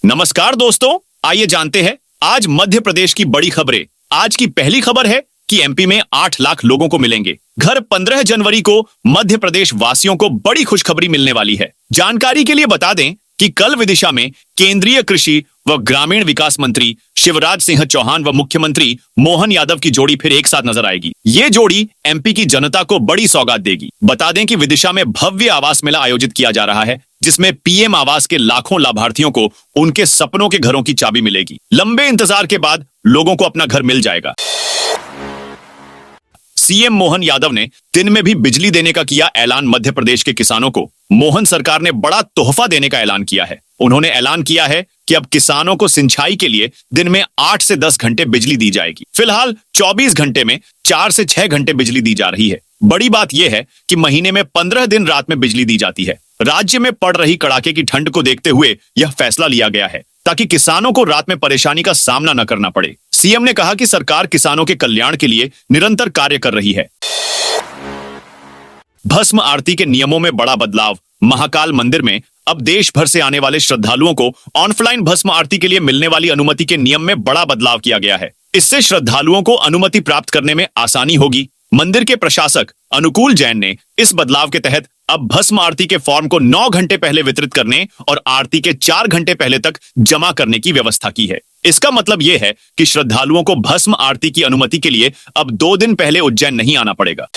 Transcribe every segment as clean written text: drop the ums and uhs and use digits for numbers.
नमस्कार दोस्तों, आइए जानते हैं आज मध्य प्रदेश की बड़ी खबरें। आज की पहली खबर है कि एमपी में 8 लाख लोगों को मिलेंगे घर। 15 जनवरी को मध्य प्रदेश वासियों को बड़ी खुशखबरी मिलने वाली है। जानकारी के लिए बता दें कि कल विदिशा में केंद्रीय कृषि व ग्रामीण विकास मंत्री शिवराज सिंह चौहान व मुख्यमंत्री मोहन यादव की जोड़ी फिर एक साथ नजर आएगी। ये जोड़ी एमपी की जनता को बड़ी सौगात देगी। बता दें कि विदिशा में भव्य आवास मेला आयोजित किया जा रहा है, जिसमें पीएम आवास के लाखों लाभार्थियों को उनके सपनों के घरों की चाबी मिलेगी। लंबे इंतजार के बाद लोगों को अपना घर मिल जाएगा। सीएम मोहन यादव ने दिन में भी बिजली देने का किया ऐलान। मध्य प्रदेश के किसानों को मोहन सरकार ने बड़ा तोहफा देने का ऐलान किया है। उन्होंने ऐलान किया है कि अब किसानों को सिंचाई के लिए दिन में 8 से 10 घंटे बिजली दी जाएगी। फिलहाल 24 घंटे में 4 से 6 घंटे बिजली दी जा रही है। बड़ी बात यह है कि महीने में 15 दिन रात में बिजली दी जाती है। राज्य में पड़ रही कड़ाके की ठंड को देखते हुए यह फैसला लिया गया है, ताकि किसानों को रात में परेशानी का सामना न करना पड़े। सीएम ने कहा कि सरकार किसानों के कल्याण के लिए निरंतर कार्य कर रही है। भस्म आरती के नियमों में बड़ा बदलाव। महाकाल मंदिर में अब देश भर से आने वाले श्रद्धालुओं को ऑफलाइन भस्म आरती के लिए मिलने वाली अनुमति के नियम में बड़ा बदलाव किया गया है। इससे श्रद्धालुओं को अनुमति प्राप्त करने में आसानी होगी। मंदिर के प्रशासक अनुकूल जैन ने इस बदलाव के तहत अब भस्म आरती के फॉर्म को 9 घंटे पहले वितरित करने और आरती के 4 घंटे पहले तक जमा करने की व्यवस्था की है। इसका मतलब यह है कि श्रद्धालुओं को भस्म आरती की अनुमति के लिए अब 2 दिन पहले उज्जैन नहीं आना पड़ेगा।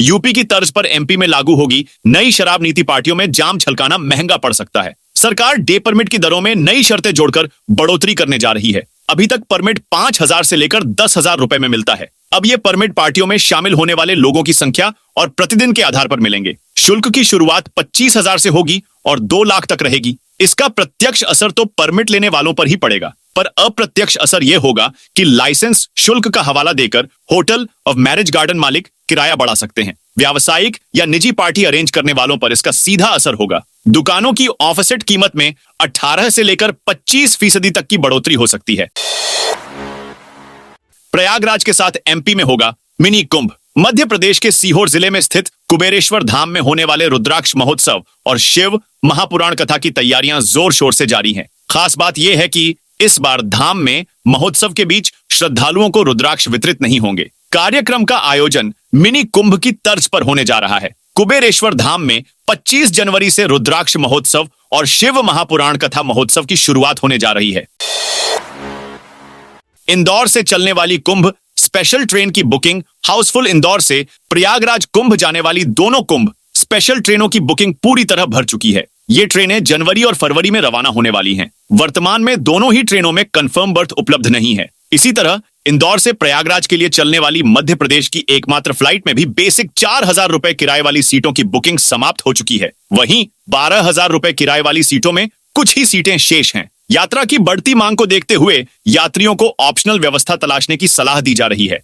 यूपी की तर्ज पर एमपी में लागू होगी नई शराब नीति। पार्टियों में जाम छलकाना महंगा पड़ सकता है। सरकार डे परमिट की दरों में नई शर्तें जोड़कर बढ़ोतरी करने जा रही है। अभी तक परमिट 5,000 से लेकर 10,000 रुपए में मिलता है। अब ये परमिट पार्टियों में शामिल होने वाले लोगों की संख्या और प्रतिदिन के आधार पर मिलेंगे। शुल्क की शुरुआत 25,000 से होगी और 2 लाख तक रहेगी। इसका प्रत्यक्ष असर तो परमिट लेने वालों पर ही पड़ेगा, पर अप्रत्यक्ष असर यह होगा कि लाइसेंस शुल्क का हवाला देकर होटल और मैरिज गार्डन मालिक किराया बढ़ा सकते हैं। व्यावसायिक या निजी पार्टी अरेंज करने वालों पर इसका सीधा असर होगा। दुकानों की ऑफसेट कीमत में 18 से लेकर 25% तक की बढ़ोतरी हो सकती है। प्रयागराज के साथ एमपी में होगा मिनी कुंभ। मध्य प्रदेश के सीहोर जिले में स्थित कुबेरेश्वर धाम में होने वाले रुद्राक्ष महोत्सव और शिव महापुराण कथा की तैयारियां जोर शोर से जारी हैं। खास बात यह है कि इस बार धाम में महोत्सव के बीच श्रद्धालुओं को रुद्राक्ष वितरित नहीं होंगे। कार्यक्रम का आयोजन मिनी कुंभ की तर्ज पर होने जा रहा है। कुबेरेश्वर धाम में 25 जनवरी से रुद्राक्ष महोत्सव और शिव महापुराण कथा महोत्सव की शुरुआत होने जा रही है। इंदौर से चलने वाली कुंभ स्पेशल ट्रेन की बुकिंग हाउसफुल। इंदौर से प्रयागराज कुंभ जाने वाली दोनों कुंभ स्पेशल ट्रेनों की बुकिंग पूरी तरह भर चुकी है। ये ट्रेनें जनवरी और फरवरी में रवाना होने वाली हैं। वर्तमान में दोनों ही ट्रेनों में कंफर्म बर्थ उपलब्ध नहीं है। इसी तरह इंदौर से प्रयागराज के लिए चलने वाली मध्य प्रदेश की एकमात्र फ्लाइट में भी बेसिक 4,000 रुपए किराए वाली सीटों की बुकिंग समाप्त हो चुकी है। वहीं 12,000 रुपए किराए वाली सीटों में कुछ ही सीटें शेष हैं। यात्रा की बढ़ती मांग को देखते हुए यात्रियों को ऑप्शनल व्यवस्था तलाशने की सलाह दी जा रही है।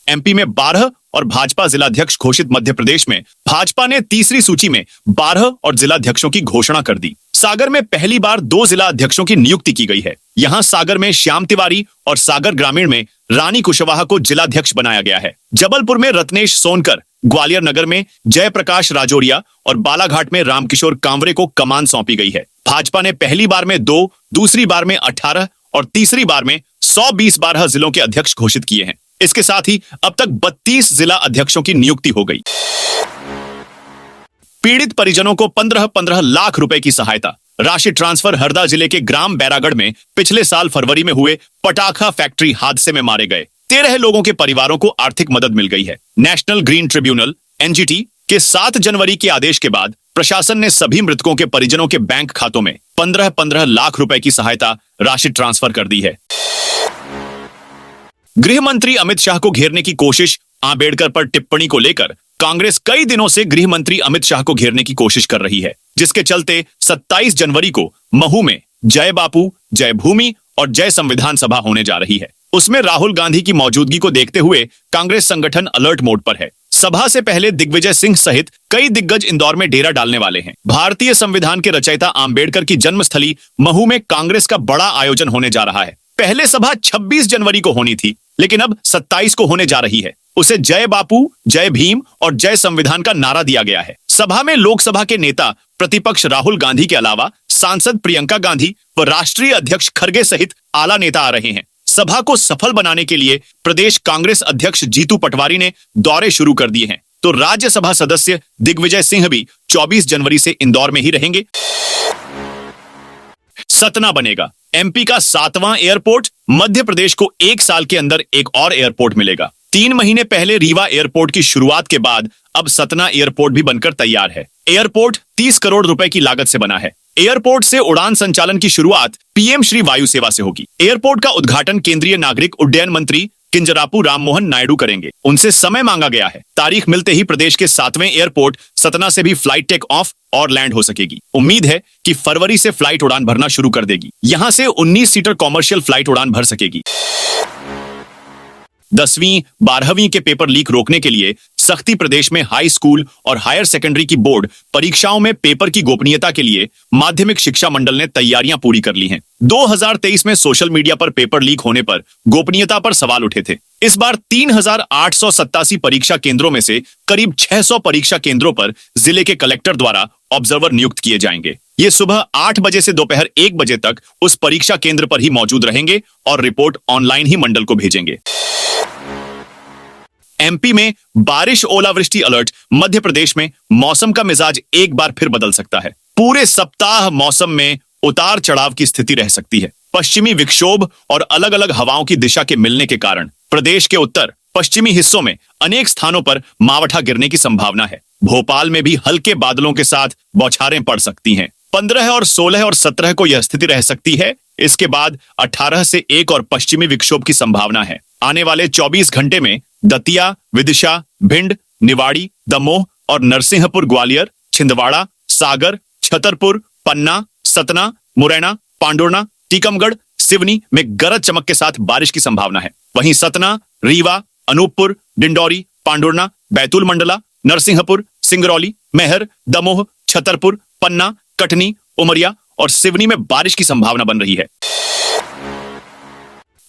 एमपी में 12 और भाजपा जिलाध्यक्ष घोषित। मध्य प्रदेश में भाजपा ने तीसरी सूची में 12 और जिलाध्यक्षों की घोषणा कर दी। सागर में पहली बार 2 जिला अध्यक्षों की नियुक्ति की गई है। यहां सागर में श्याम तिवारी और सागर ग्रामीण में रानी कुशवाहा को जिलाध्यक्ष बनाया गया है। जबलपुर में रत्नेश सोनकर, ग्वालियर नगर में जयप्रकाश राजौरिया और बालाघाट में रामकिशोर कांवरे को कमान सौंपी गई है। भाजपा ने पहली बार में 2, दूसरी बार में 18 और तीसरी बार में 120-12 जिलों के अध्यक्ष घोषित किए हैं। इसके साथ ही अब तक 32 जिला अध्यक्षों की नियुक्ति हो गई। पीड़ित परिजनों को 15-15 लाख रुपए की सहायता। राशि ट्रांसफर। हरदा जिले के ग्राम बैरागढ़ में पिछले साल फरवरी में हुए पटाखा फैक्ट्री हादसे में मारे गए 13 लोगों के परिवारों को आर्थिक मदद मिल गई है। नेशनल ग्रीन ट्रिब्यूनल एनजीटी के 7 जनवरी के आदेश के बाद प्रशासन ने सभी मृतकों के परिजनों के बैंक खातों में 15-15 लाख रुपए की सहायता राशि ट्रांसफर कर दी है। गृह मंत्री अमित शाह को घेरने की कोशिश। आंबेडकर पर टिप्पणी को लेकर कांग्रेस कई दिनों से गृह मंत्री अमित शाह को घेरने की कोशिश कर रही है, जिसके चलते 27 जनवरी को महू में जय बापू, जय भूमि और जय संविधान सभा होने जा रही है। उसमें राहुल गांधी की मौजूदगी को देखते हुए कांग्रेस संगठन अलर्ट मोड पर है। सभा से पहले दिग्विजय सिंह सहित कई दिग्गज इंदौर में डेरा डालने वाले हैं। भारतीय संविधान के रचयिता आंबेडकर की जन्मस्थली महू में कांग्रेस का बड़ा आयोजन होने जा रहा है। पहले सभा 26 जनवरी को होनी थी, लेकिन अब 27 को होने जा रही है। उसे जय बापू, जय भीम और जय संविधान का नारा दिया गया है। सभा में लोकसभा के नेता प्रतिपक्ष राहुल गांधी के अलावा सांसद प्रियंका गांधी व राष्ट्रीय अध्यक्ष खरगे सहित आला नेता आ रहे हैं। सभा को सफल बनाने के लिए प्रदेश कांग्रेस अध्यक्ष जीतू पटवारी ने दौरे शुरू कर दिए हैं, तो राज्यसभा सदस्य दिग्विजय सिंह भी 24 जनवरी से इंदौर में ही रहेंगे। सतना बनेगा एमपी का 7वां एयरपोर्ट। मध्य प्रदेश को 1 साल के अंदर एक और एयरपोर्ट मिलेगा। 3 महीने पहले रीवा एयरपोर्ट की शुरुआत के बाद अब सतना एयरपोर्ट भी बनकर तैयार है। एयरपोर्ट 30 करोड़ रुपए की लागत से बना है। एयरपोर्ट से उड़ान संचालन की शुरुआत पीएम श्री वायु सेवा से होगी। एयरपोर्ट का उद्घाटन केंद्रीय नागरिक उड्डयन मंत्री किंजरापू राममोहन नायडू करेंगे। उनसे समय मांगा गया है। तारीख मिलते ही प्रदेश के 7वें एयरपोर्ट सतना से भी फ्लाइट टेक ऑफ और लैंड हो सकेगी। उम्मीद है कि फरवरी से फ्लाइट उड़ान भरना शुरू कर देगी। यहां से 19 सीटर कॉमर्शियल फ्लाइट उड़ान भर सकेगी। 10वीं 12वीं के पेपर लीक रोकने के लिए सख्ती। प्रदेश में हाई स्कूल और हायर सेकेंडरी की बोर्ड परीक्षाओं में पेपर की गोपनीयता के लिए माध्यमिक शिक्षा मंडल ने तैयारियां पूरी कर ली हैं। 2023 में सोशल मीडिया पर पेपर लीक होने पर गोपनीयता पर सवाल उठे थे। इस बार 3887 परीक्षा केंद्रों में से करीब 600 परीक्षा केंद्रों पर जिले के कलेक्टर द्वारा ऑब्जर्वर नियुक्त किए जाएंगे। ये सुबह 8 बजे से दोपहर 1 बजे तक उस परीक्षा केंद्र पर ही मौजूद रहेंगे और रिपोर्ट ऑनलाइन ही मंडल को भेजेंगे। एमपी में बारिश ओलावृष्टि अलर्ट। मध्य प्रदेश में मौसम का मिजाज एक बार फिर बदल सकता है। पूरे सप्ताह मौसम में उतार चढ़ाव की स्थिति रह सकती है। पश्चिमी विक्षोभ और अलग अलग हवाओं की दिशा के मिलने के कारण प्रदेश के उत्तर पश्चिमी हिस्सों में अनेक स्थानों पर मावठा गिरने की संभावना है। भोपाल में भी हल्के बादलों के साथ बौछारें पड़ सकती हैं। 15 और 16 और 17 को यह स्थिति रह सकती है। इसके बाद 18 से एक और पश्चिमी विक्षोभ की संभावना है। आने वाले 24 घंटे में दतिया, विदिशा, भिंड, निवाड़ी, दमोह और नरसिंहपुर, ग्वालियर, छिंदवाड़ा, सागर, छतरपुर, पन्ना, सतना, मुरैना, पांडुर्ना, टीकमगढ़, सिवनी में गरज चमक के साथ बारिश की संभावना है। वहीं सतना, रीवा, अनूपपुर, डिंडौरी, पांडुर्ना, बैतूल मंडला, नरसिंहपुर, सिंगरौली, मैहर, दमोह, छतरपुर, पन्ना, कटनी, उमरिया और सिवनी में बारिश की संभावना बन रही है।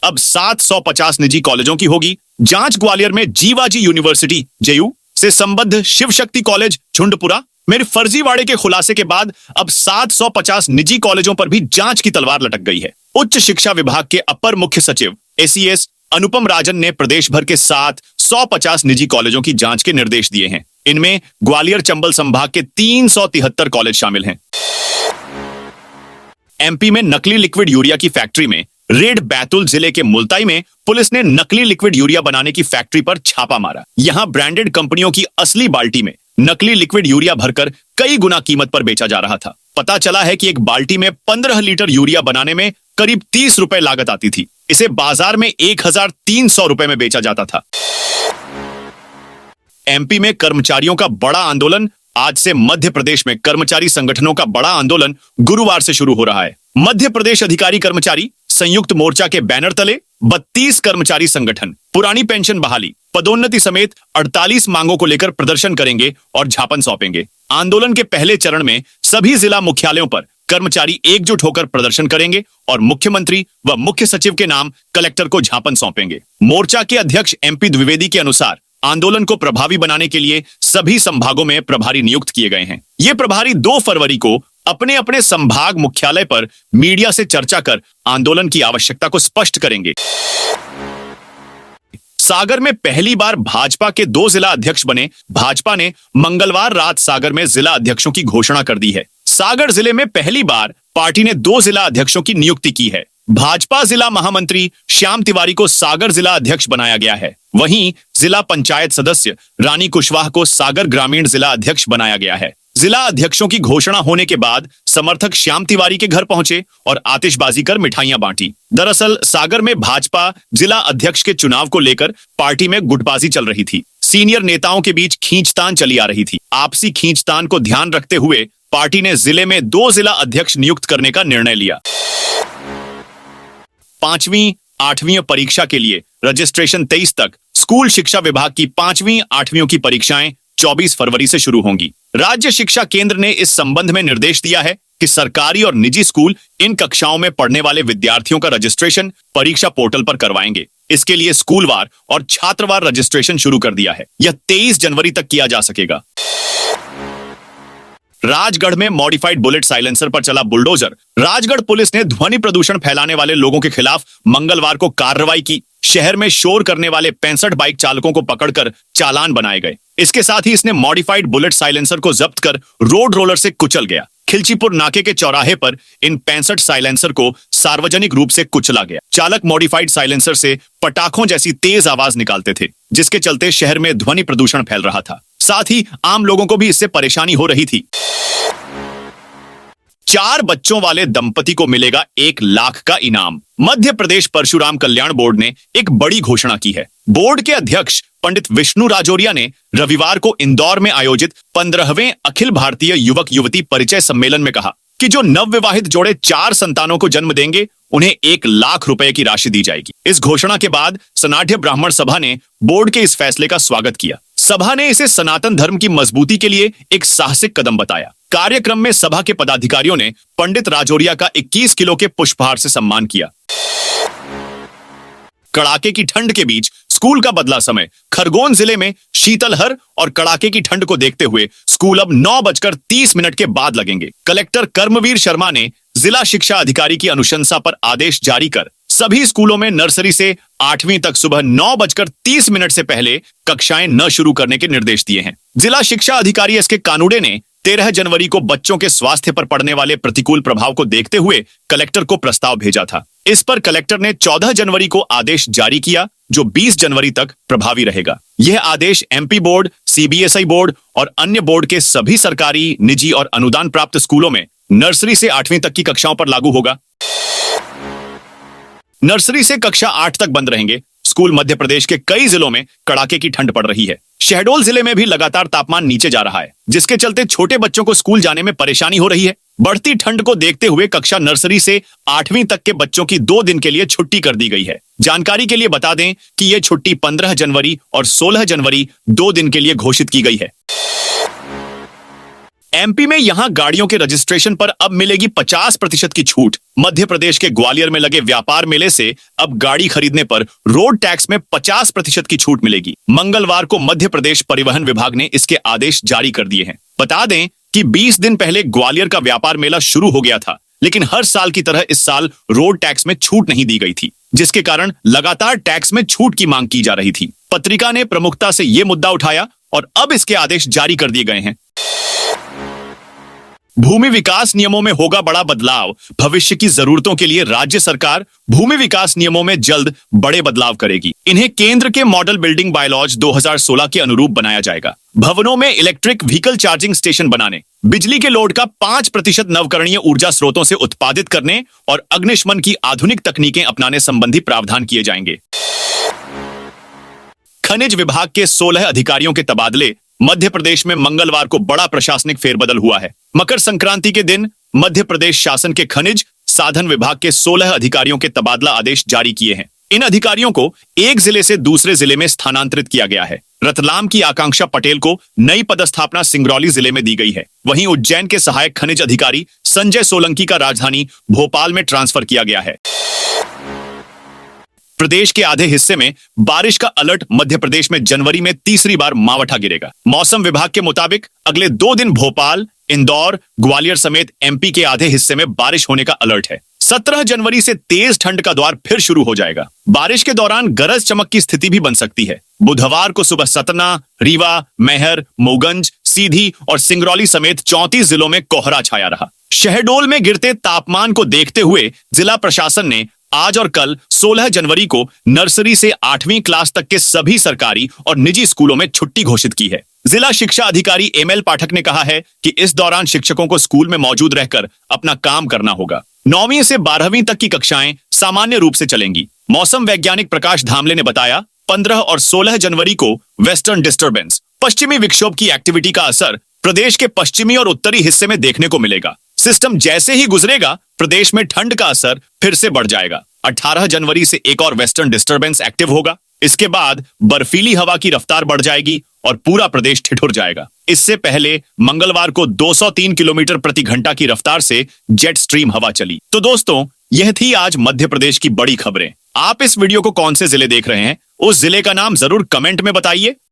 अब 750 निजी कॉलेजों की होगी जांच। ग्वालियर में जीवाजी यूनिवर्सिटी जेयू से संबद्ध शिव शक्ति कॉलेज झुंडपुरा में फर्जीवाड़े के खुलासे के बाद अब 750 निजी कॉलेजों पर भी जांच की तलवार लटक गई है। उच्च शिक्षा विभाग के अपर मुख्य सचिव एसीएस अनुपम राजन ने प्रदेश भर के 750 निजी कॉलेजों की जांच के निर्देश दिए हैं। इनमें ग्वालियर चंबल संभाग के 373 कॉलेज शामिल हैं। एमपी में नकली लिक्विड यूरिया की फैक्ट्री में रेड। बैतूल जिले के मुल्ताई में पुलिस ने नकली लिक्विड यूरिया बनाने की फैक्ट्री पर छापा मारा। यहां ब्रांडेड कंपनियों की असली बाल्टी में नकली लिक्विड यूरिया भरकर कई गुना कीमत पर बेचा जा रहा था। पता चला है कि एक बाल्टी में 15 लीटर यूरिया बनाने में करीब 30 रुपए लागत आती थी। इसे बाजार में 1300 रुपए में बेचा जाता था। एमपी में कर्मचारियों का बड़ा आंदोलन। आज से मध्य प्रदेश में कर्मचारी संगठनों का बड़ा आंदोलन गुरुवार से शुरू हो रहा है। मध्य प्रदेश अधिकारी कर्मचारी संयुक्त मोर्चा के बैनर तले 32 कर्मचारी संगठन पुरानी पेंशन बहाली, पदोन्नति समेत 48 मांगों को लेकर प्रदर्शन करेंगे और ज्ञापन सौंपेंगे। आंदोलन के पहले चरण में सभी जिला मुख्यालयों पर कर्मचारी एकजुट होकर प्रदर्शन करेंगे और मुख्यमंत्री व मुख्य सचिव के नाम कलेक्टर को ज्ञापन सौंपेंगे। मोर्चा के अध्यक्ष एमपी द्विवेदी के अनुसार आंदोलन को प्रभावी बनाने के लिए सभी संभागों में प्रभारी नियुक्त किए गए हैं। ये प्रभारी 2 फरवरी को अपने अपने संभाग मुख्यालय पर मीडिया से चर्चा कर आंदोलन की आवश्यकता को स्पष्ट करेंगे। सागर में पहली बार भाजपा के 2 जिला अध्यक्ष बने। भाजपा ने मंगलवार रात सागर में जिला अध्यक्षों की घोषणा कर दी है। सागर जिले में पहली बार पार्टी ने 2 जिला अध्यक्षों की नियुक्ति की है। भाजपा जिला महामंत्री श्याम तिवारी को सागर जिला अध्यक्ष बनाया गया है। वहीं जिला पंचायत सदस्य रानी कुशवाहा को सागर ग्रामीण जिला अध्यक्ष बनाया गया है। जिला अध्यक्षों की घोषणा होने के बाद समर्थक श्याम तिवारी के घर पहुंचे और आतिशबाजी कर मिठाइयां बांटी। दरअसल सागर में भाजपा जिला अध्यक्ष के चुनाव को लेकर पार्टी में गुटबाजी चल रही थी। सीनियर नेताओं के बीच खींचतान चली आ रही थी। आपसी खींचतान को ध्यान रखते हुए पार्टी ने जिले में 2 जिला अध्यक्ष नियुक्त करने का निर्णय लिया। 5वीं 8वीं परीक्षा के लिए रजिस्ट्रेशन 23 तक। स्कूल शिक्षा विभाग की 5वीं 8वीं की परीक्षाएं 24 फरवरी से शुरू होंगी। राज्य शिक्षा केंद्र ने इस संबंध में निर्देश दिया है कि सरकारी और निजी स्कूल इन कक्षाओं में पढ़ने वाले विद्यार्थियों का रजिस्ट्रेशन परीक्षा पोर्टल पर करवाएंगे। इसके लिए स्कूलवार और छात्रवार रजिस्ट्रेशन शुरू कर दिया है। यह 23 जनवरी तक किया जा सकेगा। राजगढ़ में मॉडिफाइड बुलेट साइलेंसर पर चला बुलडोजर। राजगढ़ पुलिस ने ध्वनि प्रदूषण फैलाने वाले लोगों के खिलाफ मंगलवार को कार्रवाई की। शहर में शोर करने वाले 65 बाइक चालकों को पकड़कर चालान बनाए गए। इसके साथ ही इसने मॉडिफाइड बुलेट साइलेंसर को जब्त कर रोड रोलर से कुचल गया। खिलचीपुर नाके के चौराहे पर इन 65 साइलेंसर को सार्वजनिक रूप से कुचला गया। चालक मॉडिफाइड साइलेंसर से पटाखों जैसी तेज आवाज निकालते थे, जिसके चलते शहर में ध्वनि प्रदूषण फैल रहा था। साथ ही आम लोगों को भी इससे परेशानी हो रही थी। 4 बच्चों वाले दंपति को मिलेगा 1 लाख का इनाम। मध्य प्रदेश परशुराम कल्याण बोर्ड ने एक बड़ी घोषणा की है। बोर्ड के अध्यक्ष पंडित विष्णु राजौरिया ने रविवार को इंदौर में आयोजित 15वें अखिल भारतीय युवक युवती परिचय सम्मेलन में कहा कि जो नवविवाहित जोड़े 4 संतानों को जन्म देंगे, उन्हें 1 लाख रुपए की राशि दी जाएगी। इस घोषणा के बाद सनाढ्य ब्राह्मण सभा ने बोर्ड के इस फैसले का स्वागत किया। सभा ने इसे सनातन धर्म की मजबूती के लिए एक साहसिक कदम बताया। कार्यक्रम में सभा के पदाधिकारियों ने पंडित राजौरिया का 21 किलो के पुष्पहार से सम्मान किया। कड़ाके की ठंड के बीच स्कूल का बदला समय। खरगोन जिले में शीतलहर और कड़ाके की ठंड को देखते हुए स्कूल अब 9:30 के बाद लगेंगे। कलेक्टर कर्मवीर शर्मा ने जिला शिक्षा अधिकारी की अनुशंसा पर आदेश जारी कर सभी स्कूलों में नर्सरी से 8वीं तक सुबह 9:30 से पहले कक्षाएं न शुरू करने के निर्देश दिए हैं। जिला शिक्षा अधिकारी एस के कानूडे ने 13 जनवरी को बच्चों के स्वास्थ्य पर पड़ने वाले प्रतिकूल प्रभाव को देखते हुए कलेक्टर को प्रस्ताव भेजा था। इस पर कलेक्टर ने 14 जनवरी को आदेश जारी किया, जो 20 जनवरी तक प्रभावी रहेगा। यह आदेश एमपी बोर्ड, सीबीएसई बोर्ड और अन्य बोर्ड के सभी सरकारी, निजी और अनुदान प्राप्त स्कूलों में नर्सरी से 8वीं तक की कक्षाओं पर लागू होगा। नर्सरी से कक्षा 8 तक बंद रहेंगे। स्कूल मध्य प्रदेश के कई जिलों में कड़ाके की ठंड पड़ रही है। शहडोल जिले में भी लगातार तापमान नीचे जा रहा है, जिसके चलते छोटे बच्चों को स्कूल जाने में परेशानी हो रही है। बढ़ती ठंड को देखते हुए कक्षा नर्सरी से 8वीं तक के बच्चों की 2 दिन के लिए छुट्टी कर दी गई है। जानकारी के लिए बता दें कि यह छुट्टी 15 जनवरी और 16 जनवरी 2 दिन के लिए घोषित की गई है। एमपी में यहां गाड़ियों के रजिस्ट्रेशन पर अब मिलेगी 50% की छूट। मध्य प्रदेश के ग्वालियर में लगे व्यापार मेले से अब गाड़ी खरीदने पर रोड टैक्स में 50% की छूट मिलेगी। मंगलवार को मध्य प्रदेश परिवहन विभाग ने इसके आदेश जारी कर दिए हैं। बता दें कि 20 दिन पहले ग्वालियर का व्यापार मेला शुरू हो गया था, लेकिन हर साल की तरह इस साल रोड टैक्स में छूट नहीं दी गई थी, जिसके कारण लगातार टैक्स में छूट की मांग की जा रही थी। पत्रिका ने प्रमुखता से यह मुद्दा उठाया और अब इसके आदेश जारी कर दिए गए हैं। भूमि विकास नियमों में होगा बड़ा बदलाव। भविष्य की जरूरतों के लिए राज्य सरकार भूमि विकास नियमों में जल्द बड़े बदलाव करेगी। इन्हें केंद्र के मॉडल बिल्डिंग बायलॉज 2016 के अनुरूप बनाया जाएगा। भवनों में इलेक्ट्रिक व्हीकल चार्जिंग स्टेशन बनाने, बिजली के लोड का 5% नवकरणीय ऊर्जा स्रोतों से उत्पादित करने और अग्निशमन की आधुनिक तकनीकें अपनाने संबंधी प्रावधान किए जाएंगे। खनिज विभाग के 16 अधिकारियों के तबादले। मध्य प्रदेश में मंगलवार को बड़ा प्रशासनिक फेरबदल हुआ है। मकर संक्रांति के दिन मध्य प्रदेश शासन के खनिज साधन विभाग के 16 अधिकारियों के तबादला आदेश जारी किए हैं। इन अधिकारियों को एक जिले से दूसरे जिले में स्थानांतरित किया गया है। रतलाम की आकांक्षा पटेल को नई पदस्थापना सिंगरौली जिले में दी गई है। वहीं उज्जैन के सहायक खनिज अधिकारी संजय सोलंकी का राजधानी भोपाल में ट्रांसफर किया गया है। प्रदेश के आधे हिस्से में बारिश का अलर्ट। मध्य प्रदेश में जनवरी में तीसरी बार मावठा गिरेगा। मौसम विभाग के मुताबिक अगले 2 दिन भोपाल, इंदौर, ग्वालियर समेत एमपी के आधे हिस्से में बारिश होने का अलर्ट है। 17 जनवरी से तेज ठंड का दौर फिर शुरू हो जाएगा। बारिश के दौरान गरज चमक की स्थिति भी बन सकती है। बुधवार को सुबह सतना, रीवा, मैहर, मोगंज, सीधी और सिंगरौली समेत 34 जिलों में कोहरा छाया रहा। शहडोल में गिरते तापमान को देखते हुए जिला प्रशासन ने आज और कल 16 जनवरी को नर्सरी से 8वीं क्लास तक के सभी सरकारी और निजी स्कूलों में छुट्टी घोषित की है। जिला शिक्षा अधिकारी एमएल पाठक ने कहा है कि इस दौरान शिक्षकों को स्कूल में मौजूद रहकर अपना काम करना होगा। 9वीं से 12वीं तक की कक्षाएं सामान्य रूप से चलेंगी। मौसम वैज्ञानिक प्रकाश धामले ने बताया, 15 और 16 जनवरी को वेस्टर्न डिस्टर्बेंस, पश्चिमी विक्षोभ की एक्टिविटी का असर प्रदेश के पश्चिमी और उत्तरी हिस्से में देखने को मिलेगा। सिस्टम जैसे ही गुजरेगा, प्रदेश में ठंड का असर फिर से बढ़ जाएगा। 18 जनवरी से एक और वेस्टर्न डिस्टर्बेंस एक्टिव होगा। इसके बाद बर्फीली हवा की रफ्तार बढ़ जाएगी और पूरा प्रदेश ठिठुर जाएगा। इससे पहले मंगलवार को 203 किलोमीटर प्रति घंटा की रफ्तार से जेट स्ट्रीम हवा चली। तो दोस्तों, यह थी आज मध्य प्रदेश की बड़ी खबरें। आप इस वीडियो को कौन से जिले देख रहे हैं, उस जिले का नाम जरूर कमेंट में बताइए।